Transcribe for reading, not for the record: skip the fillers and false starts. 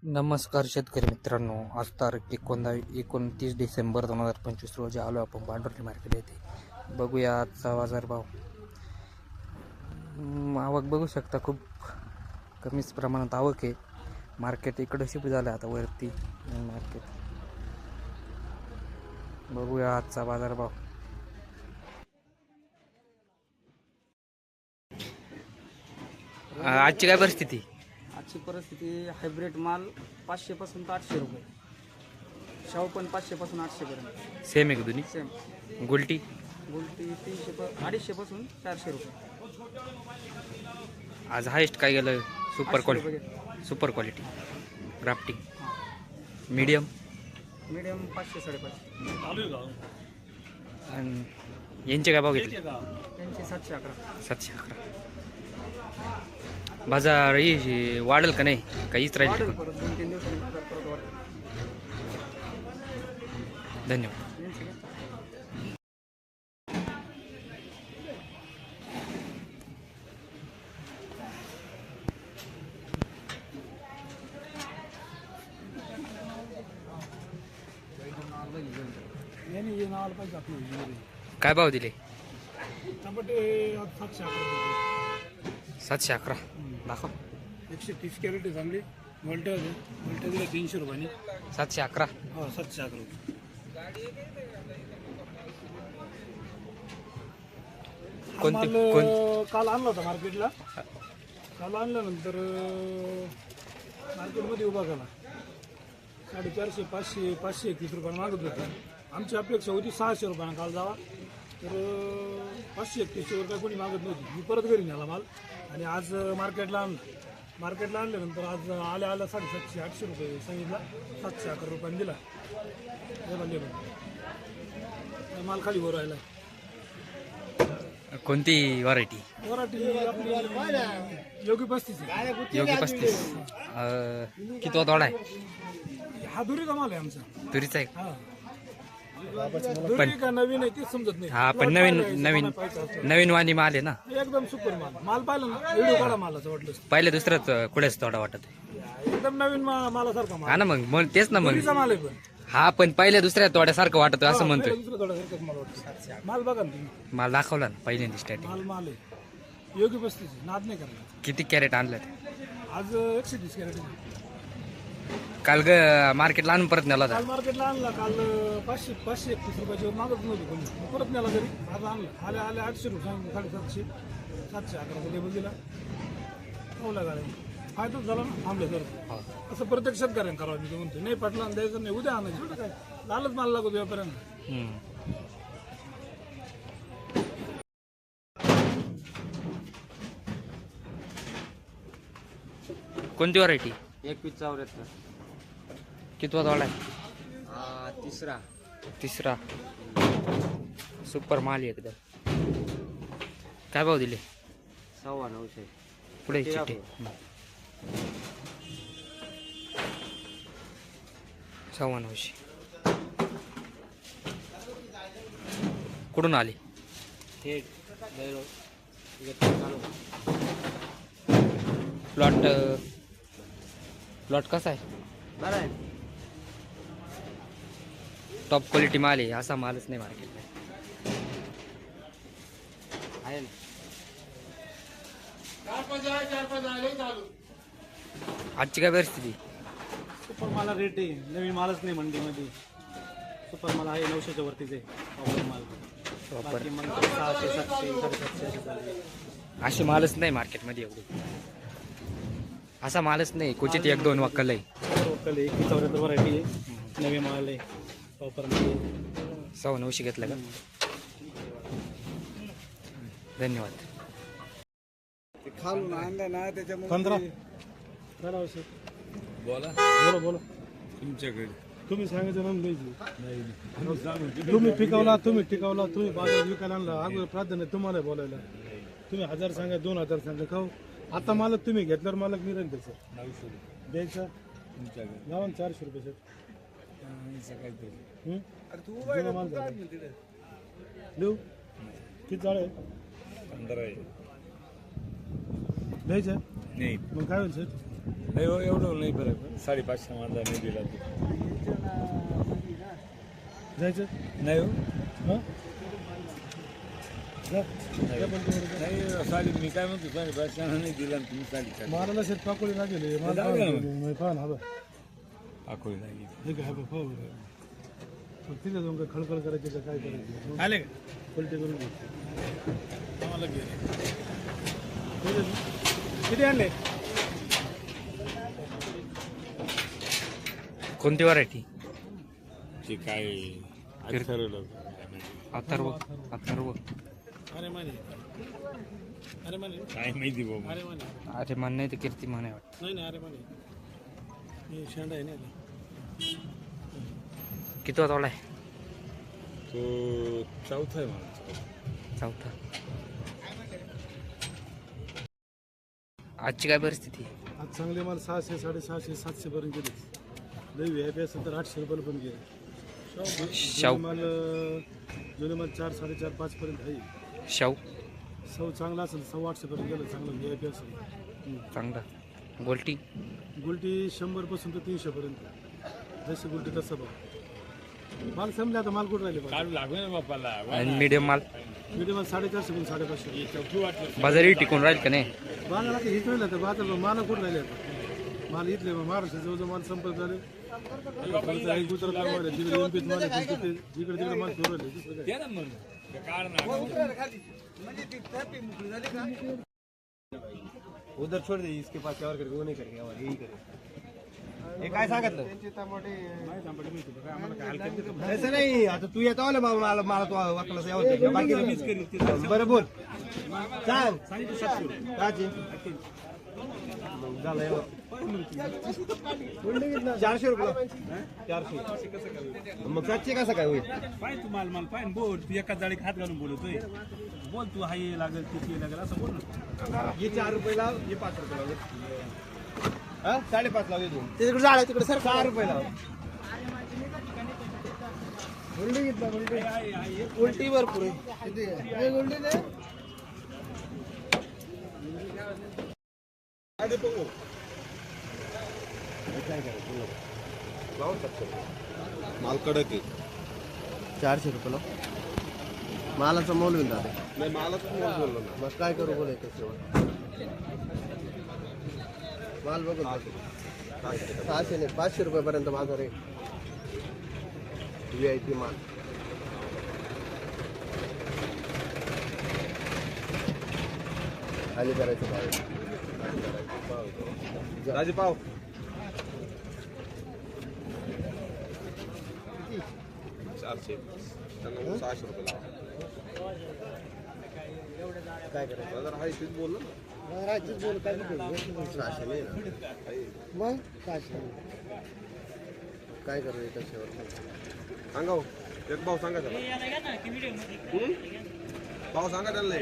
नमस्कार शेतकरी मित्रांनो, आज तारीख 29 डिसेंबर 2025 रोजी आलो आपण भांडवली मार्केट येथे. बघूया आजचा बाजारभाव. आवक बघू शकता, खूप कमीच प्रमाणात आवक आहे. मार्केट इकडं शिफ्ट झालं आता वरती मार्केट. बघूया आजचा बाजारभाव. आजची काय परिस्थिती? आजची परिस्थिती हायब्रिड माल 500 पासून तर 800 रुपये. शाहू पण 500 पासून 800 पर्यंत सेम आहे का दोन्ही? सेम. गुलटी गुलटी 250 पासून 400 रुपये. आज हायेस्ट काय गेलं? 800 रुपये quality, super quality grafting. Medium medium 500 550. आणि यांचे काय भाव घेतले? त्यांचे 711. 711. बाजार ही वाढेल का नाही? काहीच राहील वाढेल का? परत 2-3 दिवसांनी बाजार परत वाढेल. धन्यवाद. यांचे काय? यांनी नावाला पाहिजे आपली काय भाव दिले? टमाटे 711. दाखव. 130 कॅरेट चांगली वोल्टेज दिला 300 रुपयाने. 711. हो 711 रुपये. कोणती काल आणला होता मार्केटला. काल आणल्यानंतर मार्केटमध्ये उभा केला 450 500 531 रुपयाला मागत होता. आमची अपेक्षा होती 600 रुपयाला काल जावा, तर 531 वर काय कोणी मागत नव्हती. मी परत घरी नेला माल आणि आज मार्केटला आणल्यानंतर आज आल्या 750 800 रुपये सांगितला. 711 रुपयाने दिला. माल खाली वर राहिला. कोणती व्हरायटी? आपली योगी 35 आहे. योगी 35. किती तोडा आहे? हा दुरीचा माल आहे आमचा. तुरीचा आहे? हा दुरी का नवीन आहे तेच समजत नाही. हा, पण नवीन वाणी माल आहे ना. एकदम सुपर माल पाहिलं ना, व्हिडिओ काढा मालाचं वाटलं. पहिले दुसरंच कुठेच तोडा वाटत आहे. एकदम नवीन मालासारखा माल. हा ना, मग तेच ना. मग दुरीचा माल आहे पण. हा, पण पहिल्या दुसऱ्या तोड्यासारखं वाटत असं म्हणतोय. दुसरं थोडासारखाच माल वाटतं. माल बघा ना तुम्ही. माल दाखवला ना पहिल्यांदा स्टार्टिंग. माल आहे योगी 35 आहे. नाद नाही करणार. किती कॅरेट आणलं? आज 130 कॅरेट. काल मार्केटला आणून परत नेला काल होता. मार्केटला आणला. काल 531 रुपयाची मागत नव्हती कोणी. परत नेला घरी. आज आणला. आले 800 रुपये सांगितलं. 750 711 रुपये लेबल दिला. ठेवला गाड्या. फायदाच झाला ना. थांबले सर. असं प्रत्येक शेतकऱ्यांना करावं. मी म्हणतो नाही पटला द्यायचं नाही, उद्या आणायचं. छोटं काय लालच माल लागतो व्यापाऱ्यांना. कोणती व्हरायटी? 2174. किती तोडा आहे? तिसरा. सुपर माल आहे एकदम. काय भाव दिले? 950. पुढे चिठ्ठी. 950. कुठून आले? प्लॉट कसा आहे? बरं आहे. टॉप क्वालिटी माल आहे. असा मालच नाही मार्केटला. आहे ना. आजची काय परिस्थिती? सुपर माला रेट आहे. नवीन मालच नाही मंडीमध्ये. सुपर माल आहे 900च्या वरतीच आहे. ऑफर माल. बाकी मग 600 700 750 असे चालू आहे. असे मालच नाही मार्केटमध्ये एवढे. असा मालच नाही. क्वचित 1-2 वक्कल आहे. लोकल 2174 व्हरायटी आहे. नवीन माल आहे. ऑफर मध्ये 950 घेतलं का? धन्यवाद. खालून आणलं ना त्याच्यामुळे 15 बोला तुमच्याकडे तुम्ही सांगायचं तुम्ही टिकवला तुम्ही बाजार विकायला आणला. अगोदर प्राधान्य तुम्हाला बोलायला. तुम्ही 1000 सांगा 2000 सांगा खाऊ. आता मालक तुम्ही घेतल्यावर मालक निरण त्याचं 900 द्यायचं. तुमच्याकडे लावा 400 रुपये देऊ. किती झाड आहे? 15 आहे. द्यायचं नाही मग काय होईल सर? नाही हो, एवढं नाही फरक 550 माझा नाही दिला तू. जायचं नाही हो हां नाही साडी मी काय म्हणतो 550 नाही दिला आणि तुम्ही साडी मारायला शेत पाकोळी लागेल जाऊ द्या ना. पाहा ना हवं अकोळी नाही ठीक आहे पाहू मग तिथे जाऊन काय खळखळ करायची का काय करायचं आले पलटी करून घे आम्हाला किती आणले कोणती व्हरायटी? ते काय ठरवलं अथर्व. अरे माने काय माहिती बाबा अरे माने अरे मन नाही तर कीर्ती म्हणे वाटतं. नाही नाही अरे माने मी शेंडा आहे ना किती वाजवला आहे? तो चौथा आहे मला. चौथा. आजची काय परिस्थिती? आज चांगले माल 600 650 700 पर्यंत गेले लई व्यापी असेल तर 800 रुपयाला पण गेले शाहू. जुने माल 4 4.5 5 पर्यंत आहे शाहू सौ चांगला असेल 850 पर्यंत गेलं चांगलं व्यापी असेल चांगला. गोल्टी गुलटी 100 पासून तर 300 पर्यंत जशी गुलटी तसं बघ माल संपले आता माल कुठं राहिले काढू लागू ना बापाला आणि मीडियम माल मीडियम 450 कडून 550 चौकी वाटलं बाजारी टिकून राहील का नाही? बाजारात आता हेच राहिलं तर बाजार माल कुठं राहिले आता माल इथले महाराष्ट्र जवळजवळ माल संपत झाले गुजरात लागवड आहे तिकडे एमपीत माल आहे, जिकडे तिकडे माल फिरू राहिले दुसरं काय द्या ना मग ते काढ ना उधर छोड़ दे इसके पास और करके वो नहीं करेंगे और यही करेंगे हे काय सांगितलं ऐसा नाही आता तू येतो आलं मला मला तू वाकलास यावं बाकी बरं बोल सांग काची झालं यावं 400 रुपये 400 मग 700 कसं काय होईल पाय तू माल पाय बोल तू एका जाळीत हात घालून बोलतोय बोल तू हाय लागेल किती लागेल असं बोल ना. ये 4 रुपये लाव ये 5 रुपये लाव हा 5.5 लाव ये दोन तिकडे झाड तिकडे सर 4 रुपये लाव उलटी भरपूर आहे उलटी नाही माल कडक आहे 400 रुपये लाव मालाचा मोल होईल दादा नाही मालच मोल बोललो ना मग काय करू बोलाय माल बघू 600 नाही 500 रुपयापर्यंत माझा रेट VIP माल खाली करायचं भाव राजेपाव 400 त्यांना 600 रुपये लावा काय करायचं बाजार हाय तेच बोल ना राज्यात बोल काय नाही 600 नाही ना मग 600 काय करू एका शेवट सांगा हो. एक भाव सांगा त्याला भाव सांगा त्यांना